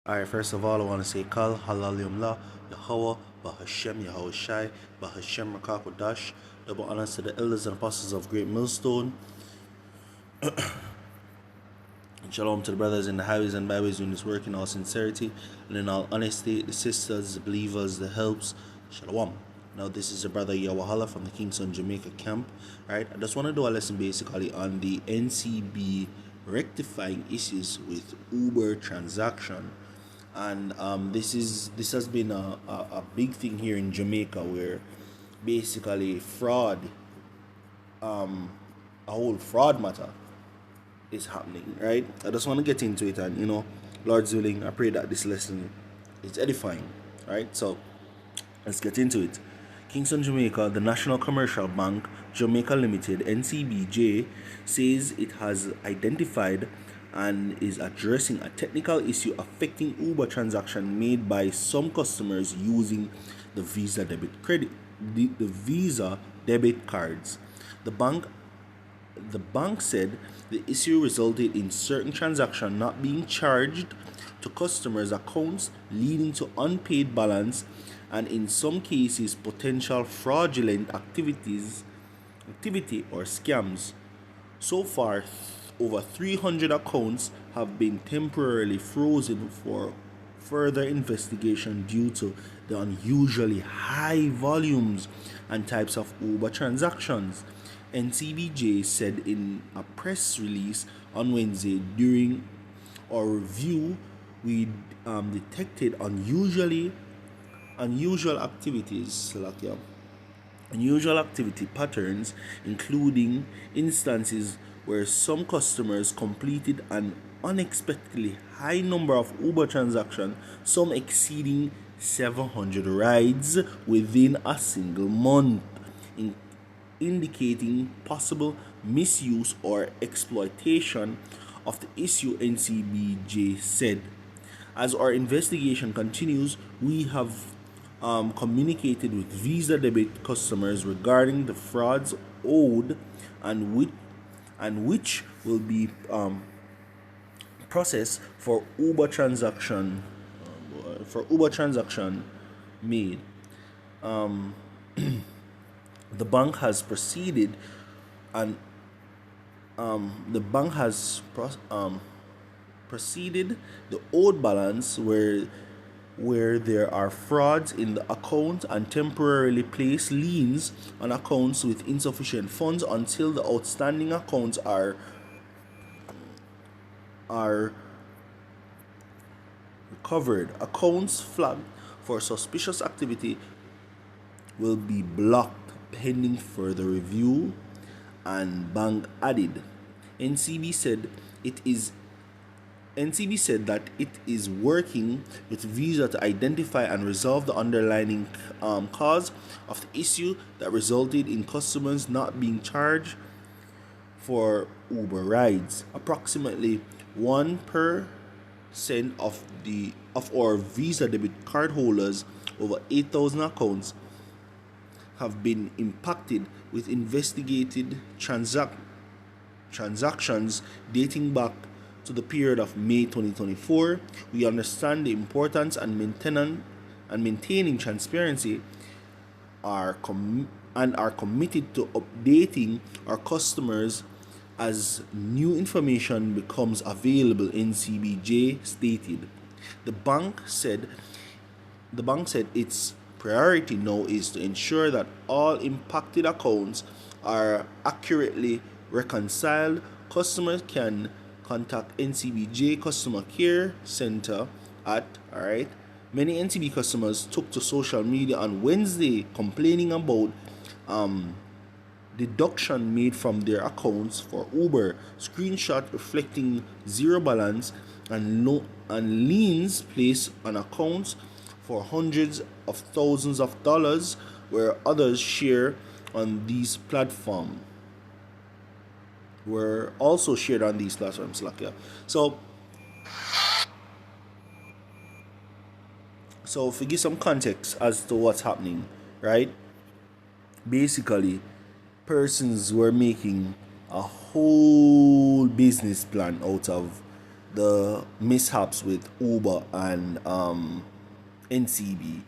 Alright, first of all, I want to say Kal, Halalimla, Yahweh, Bahashem, Yahweh Shai, Bahashem, Rakakodash. Double honors to the elders and apostles of Great Millstone. And shalom to the brothers in the highways and byways doing this work in all sincerity and in all honesty, the sisters, the believers, the helps. Shalom. Now, this is the brother Yawahala from the Kingston, Jamaica camp. Right, I just want to do a lesson basically on the NCB rectifying issues with Uber transaction. And this has been a big thing here in Jamaica, where basically fraud, a whole fraud matter is happening, right? I just want to get into it, and Lord's willing, I pray that this lesson is edifying, right? So let's get into it. Kingston, Jamaica, the National Commercial Bank, Jamaica Limited, NCBJ, says it has identified and is addressing a technical issue affecting Uber transaction made by some customers using the Visa debit cards. The bank said the issue resulted in certain transactions not being charged to customers' accounts, leading to unpaid balance and in some cases potential fraudulent activity or scams. So far, over 300 accounts have been temporarily frozen for further investigation due to the unusually high volumes and types of Uber transactions. NCBJ said in a press release on Wednesday, during our review, we detected unusual activities, unusual activity patterns, including instances where some customers completed an unexpectedly high number of Uber transactions, some exceeding 700 rides within a single month, indicating possible misuse or exploitation of the issue, NCBJ said. As our investigation continues, we have communicated with Visa debit customers regarding the frauds owed and which will be processed for Uber transaction made. The bank has proceeded and the bank has proceeded the owed balance where there are frauds in the account and temporarily place liens on accounts with insufficient funds until the outstanding accounts are recovered. Accounts flagged for suspicious activity will be blocked pending further review, and bank added. NCB said it is NCB said that it is working with Visa to identify and resolve the underlying cause of the issue that resulted in customers not being charged for Uber rides. Approximately 1% of our Visa debit card holders, over 8,000 accounts, have been impacted with investigated transactions dating back to the period of May 2024. We understand the importance and maintaining transparency and are committed to updating our customers as new information becomes available, NCBJ stated. The bank said its priority now is to ensure that all impacted accounts are accurately reconciled. Customers can contact NCBJ Customer Care Center at, alright. Many NCB customers took to social media on Wednesday complaining about deduction made from their accounts for Uber, screenshot reflecting zero balance and liens placed on accounts for hundreds of thousands of dollars, where others share on these platforms were also shared on these platforms. So if we give some context as to what's happening, right? Basically, persons were making a whole business plan out of the mishaps with Uber and NCB.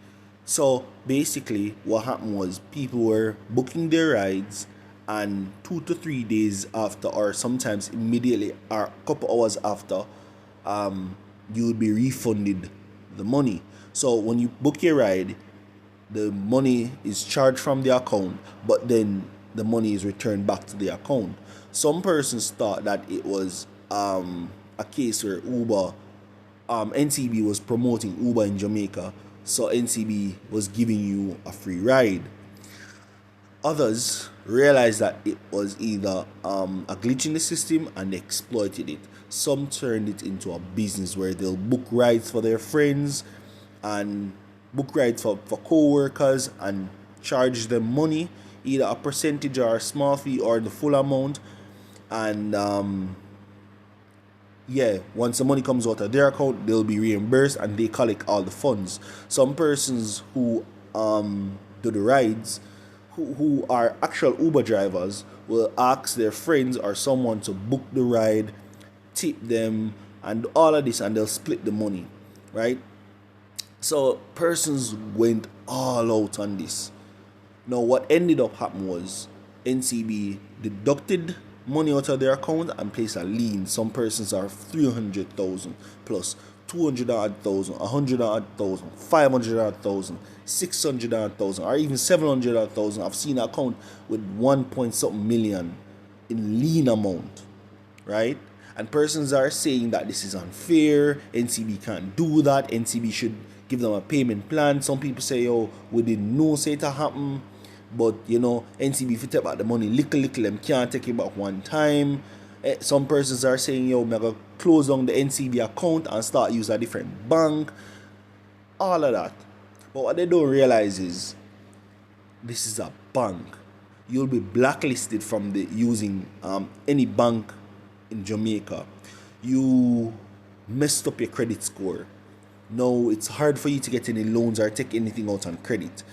So basically, what happened was people were booking their rides, and 2 to 3 days after, or sometimes immediately, or a couple hours after, you would be refunded the money. So when you book your ride, the money is charged from the account, but then the money is returned back to the account. Some persons thought that it was a case where NCB was promoting Uber in Jamaica, so NCB was giving you a free ride. Others realized that it was either a glitch in the system and exploited it. Some turned it into a business where they'll book rides for their friends and book rides for co-workers and charge them money, either a percentage or a small fee or the full amount. And once the money comes out of their account, they'll be reimbursed and they collect all the funds. Some persons who do the rides, who are actual Uber drivers, will ask their friends or someone to book the ride, tip them, and all of this, and they'll split the money, right? So persons went all out on this. Now what ended up happening was NCB deducted money out of their account and placed a lien. Some persons are 300,000 plus 200,000, 100,000, 500,000, 600,000, or even 700,000. I've seen an account with 1 point something million in lien amount, right? And persons are saying that this is unfair. NCB can't do that. NCB should give them a payment plan. Some people say, oh, we didn't know say it happen. But, NCB, if you take back the money, little, them can't take it back one time. Some persons are saying, yo, I'm going to close down the NCB account and start use a different bank. All of that. But what they don't realize is, this is a bank. You'll be blacklisted from using any bank in Jamaica. You messed up your credit score. No, it's hard for you to get any loans or take anything out on credit.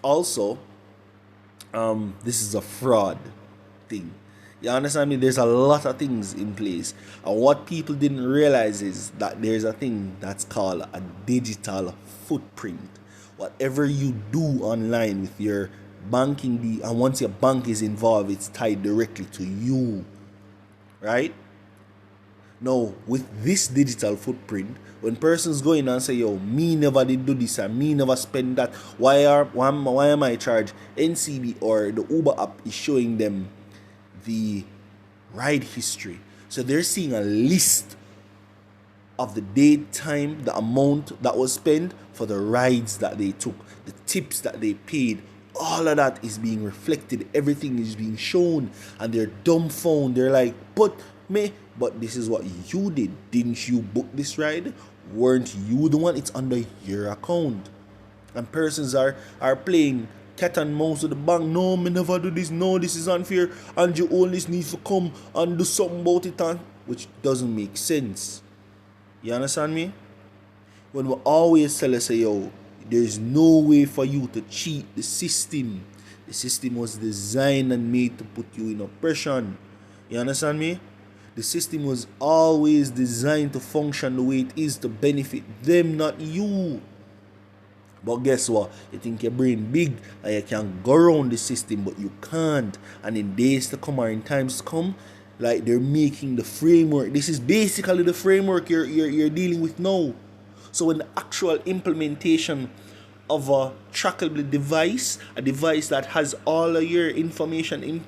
Also, this is a fraud thing. You understand me? There's a lot of things in place. And what people didn't realize is that there's a thing that's called a digital footprint. Whatever you do online with your banking, and once your bank is involved, it's tied directly to you. Right? Now, with this digital footprint, when persons go in and say, yo, me never did do this and me never spend that, why am I charged? NCB or the Uber app is showing them the ride history. So they're seeing a list of the date, time, the amount that was spent for the rides that they took, the tips that they paid. All of that is being reflected. Everything is being shown. And they're dumbfounded. They're like, but this is what you did. Didn't you book this ride? Weren't you the one? It's under your account. And persons are playing cat and mouse with the bank. No, me never do this. No, this is unfair. And you always need to come and do something about it. Which doesn't make sense. You understand me? When we always tell us, yo, there's no way for you to cheat the system. The system was designed and made to put you in oppression. You understand me? The system was always designed to function the way it is to benefit them, not you. But guess what? You think your brain big and you can go around the system, but you can't. And in days to come or in times to come, like they're making the framework. This is basically the framework you're dealing with now. So when the actual implementation of a trackable device, a device that has all of your information in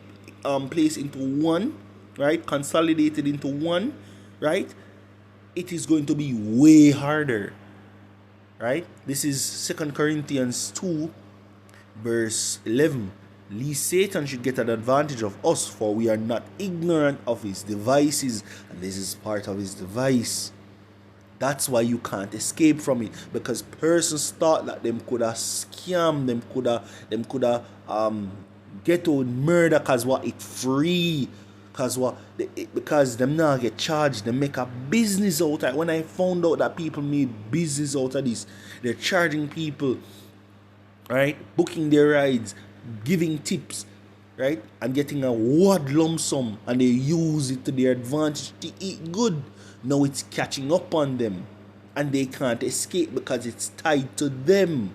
placed into one, right, consolidated into one, right, it is going to be way harder, right? This is 2 Corinthians 2 verse 11. Lest Satan should get an advantage of us, for we are not ignorant of his devices, and this is part of his device. That's why you can't escape from it, because persons thought that them coulda scam, them coulda get on murder cause what it free, because them now get charged, them make a business out of it. When I found out that people made business out of this, they're charging people, right, booking their rides, giving tips, right, and getting a wad lump sum, and they use it to their advantage to eat good. Now it's catching up on them, and they can't escape because it's tied to them.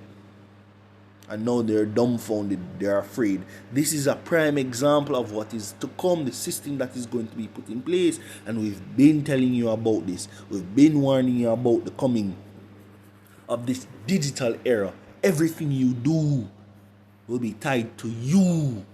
And now they're dumbfounded, they're afraid. This is a prime example of what is to come, the system that is going to be put in place. And we've been telling you about this. We've been warning you about the coming of this digital era. Everything you do will be tied to you.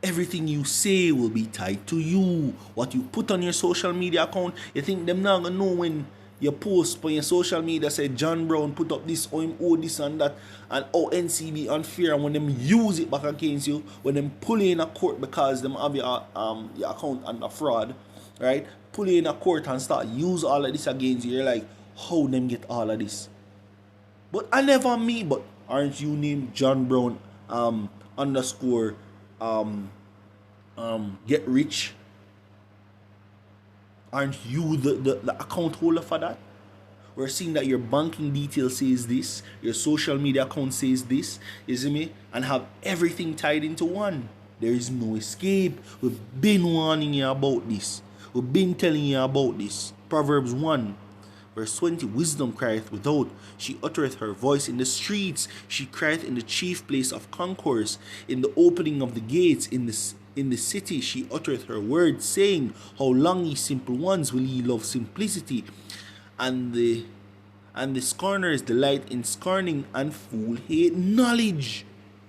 Everything you say will be tied to you. What you put on your social media account, you think them not gonna know when you post on your social media say John Brown put up this, or him owe this and that, and NCB unfair, and when them use it back against you, when them pull you in a court because them have your account under fraud, right? Pull you in a court and start use all of this against you, you're like, how them get all of this? But I never me, but aren't you named John Brown underscore get rich? Aren't you the account holder for that? We're seeing that your banking detail says this, your social media account says this, you see me? And have everything tied into one. There is no escape. We've been warning you about this. We've been telling you about this. Proverbs 1, verse 20, wisdom crieth without. She uttereth her voice in the streets. She crieth in the chief place of concourse. In the opening of the gates, in the city she uttereth her words, saying, how long, ye simple ones, will ye love simplicity? And the scorners delight in scorning, and fool hate knowledge.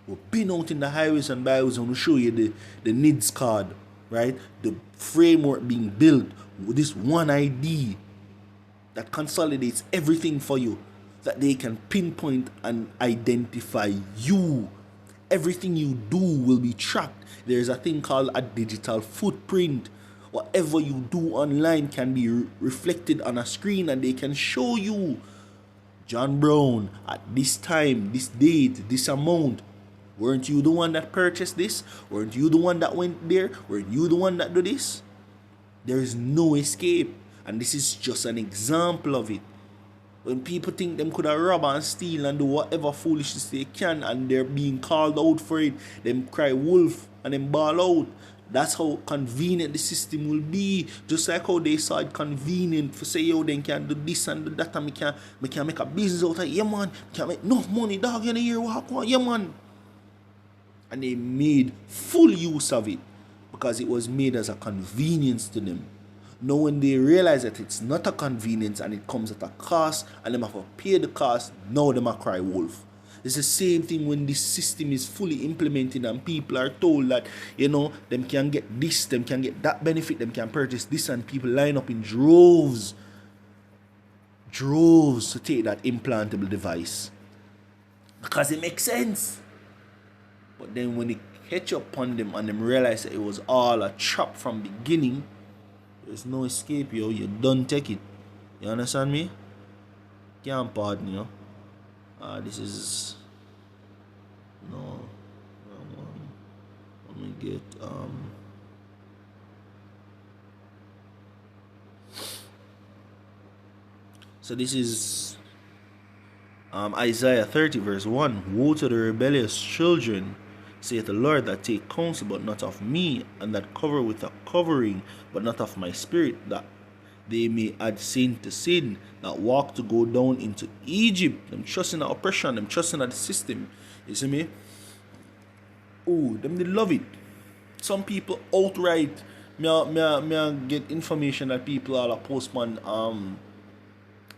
We've been out in the highways and byways and we'll show you the NIDS card, right? The framework being built with this one ID that consolidates everything for you, that they can pinpoint and identify you. Everything you do will be tracked. There's a thing called a digital footprint. Whatever you do online can be reflected on a screen, and they can show you, John Brown, at this time, this date, this amount. Weren't you the one that purchased this? Weren't you the one that went there? Weren't you the one that did this? There is no escape. And this is just an example of it. When people think them could have rob and steal and do whatever foolishness they can, and they're being called out for it, them cry wolf and them ball out. That's how convenient the system will be. Just like how they saw it convenient for say, yo, they can do this and do that, and we can make a business out of it. Yeah, man, we can make enough money, dog, in a year, walk on. Yeah, man. And they made full use of it because it was made as a convenience to them. Now when they realize that it's not a convenience and it comes at a cost, and them have to pay the cost, now them a cry wolf. It's the same thing when this system is fully implemented and people are told that, you know, them can get this, them can get that benefit, them can purchase this, and people line up in droves to take that implantable device. Because it makes sense. But then when it catch up on them and them realize that it was all a trap from beginning, there's no escape, yo. You don't take it. You understand me? Can't pardon, you. This is no. Let me get So this is Isaiah 30 verse 1. Woe to the rebellious children, saith the Lord, that take counsel but not of me, and that cover with a covering but not of my spirit, that they may add sin to sin, that walk to go down into Egypt. Them trusting the oppression, them trusting the system. You see me? Oh, them they love it. Some people outright me get information that people are post on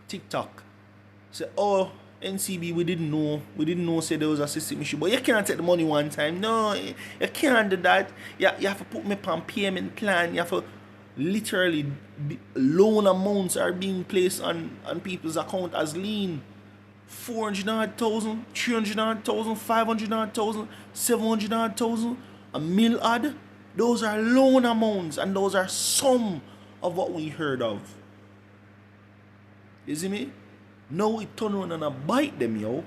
TikTok. Say, oh, NCB, we didn't know say there was a system issue. But you can't take the money one time. No, you can't do that. You have to put me on payment plan. You have to literally loan amounts are being placed on people's account as lien. 400,000, 300,000, 500,000, 700,000, a mil odd. Those are loan amounts, and those are some of what we heard of. You see me? Now it turn around and bite them, yo.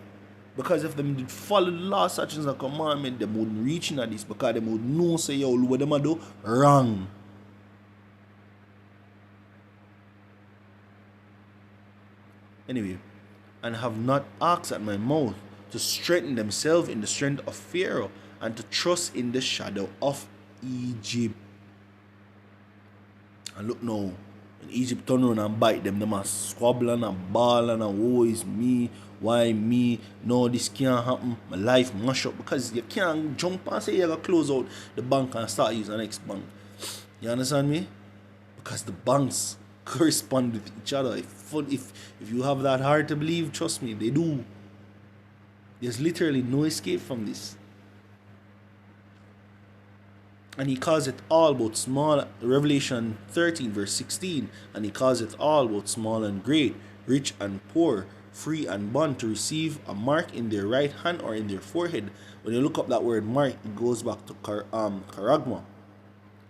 Because if them did follow the law, such as a commandment, they wouldn't reach into this, because they would know, say, yo, what them do wrong. Anyway, and have not asked at my mouth to strengthen themselves in the strength of Pharaoh, and to trust in the shadow of Egypt. And look now, When Egypt turn around and bite them a squabble and a ball and a woe is me, why me, no this can't happen, my life mash up because you can't jump and say you gotta close out the bank and start using the next bank. You understand me? Because the banks correspond with each other. If you have that heart to believe, trust me, they do. There's literally no escape from this. And he calls it all both small, Revelation 13 verse 16, and he calls it all both small and great, rich and poor, free and bond, to receive a mark in their right hand or in their forehead. When you look up that word mark, it goes back to charagma,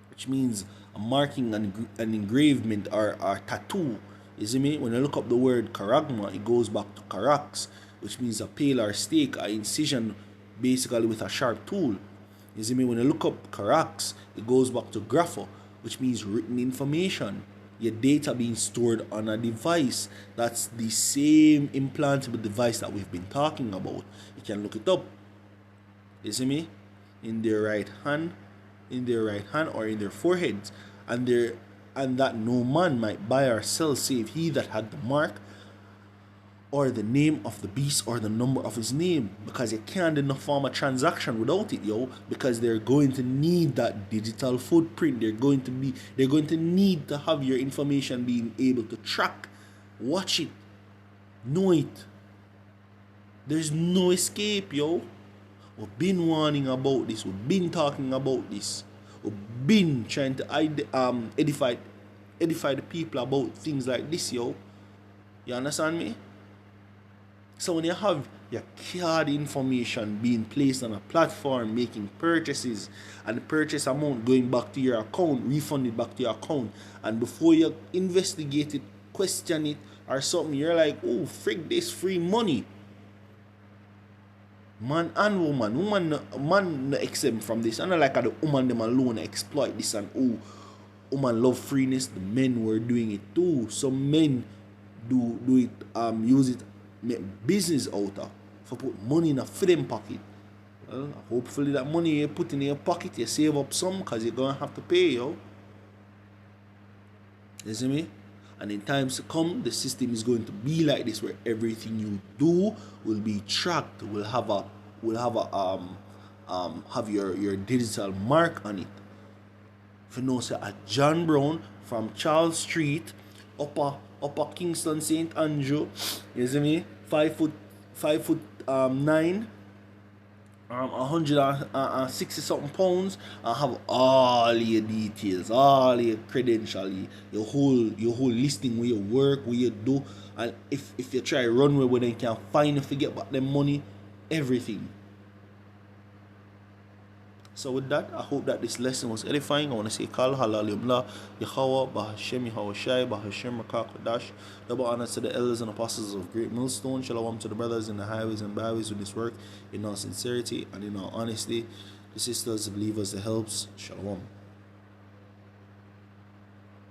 which means a marking, an engravement, or a tattoo. You see me? When you look up the word charagma, it goes back to karax, which means a pale or stake, an incision basically with a sharp tool. You see me? When you look up karax, it goes back to grapho, which means written information. Your data being stored on a device. That's the same implantable device that we've been talking about. You can look it up. You see me? In their right hand, or in their foreheads, and that no man might buy or sell save he that had the mark, or the name of the beast, or the number of his name, because you can't do no form of transaction without it, because they're going to need that digital footprint. They're going to need to have your information being able to track, watch it, know it. There's no escape, We've been warning about this. We've been talking about this. We've been trying to edify the people about things like this, You understand me? So when you have your card information being placed on a platform, making purchases, and the purchase amount going back to your account, refunded back to your account, and before you investigate it, question it, or something, you're like, oh, frig this free money. Man and woman no exempt from this. And not like the woman them alone exploit this, and woman love freeness. The men were doing it too. Some men do it, use it, make business out of, for put money in a them pocket. Well, hopefully that money you put in your pocket, you save up some, because you're gonna have to pay, You see me? And in times to come, the system is going to be like this, where everything you do will be tracked. Will have your digital mark on it. If you know, say a John Brown from Charles Street, upper Kingston St. Andrew, you see me? 5'9", 160 something pounds, and have all your details, all your credentials, your whole listing, where you work, where you do, and if you try run where they can find you, forget about them money, everything. So with that, I hope that this lesson was edifying. I want to say Kal Halal Yumla Yahawa Bahashem Yahawa Shai Bahashem Rakakadash. Double honor to the elders and apostles of Great Millstone. Shalom to the brothers in the highways and byways with this work in all sincerity and in all honesty. The sisters, the believers, the helps. Shalom.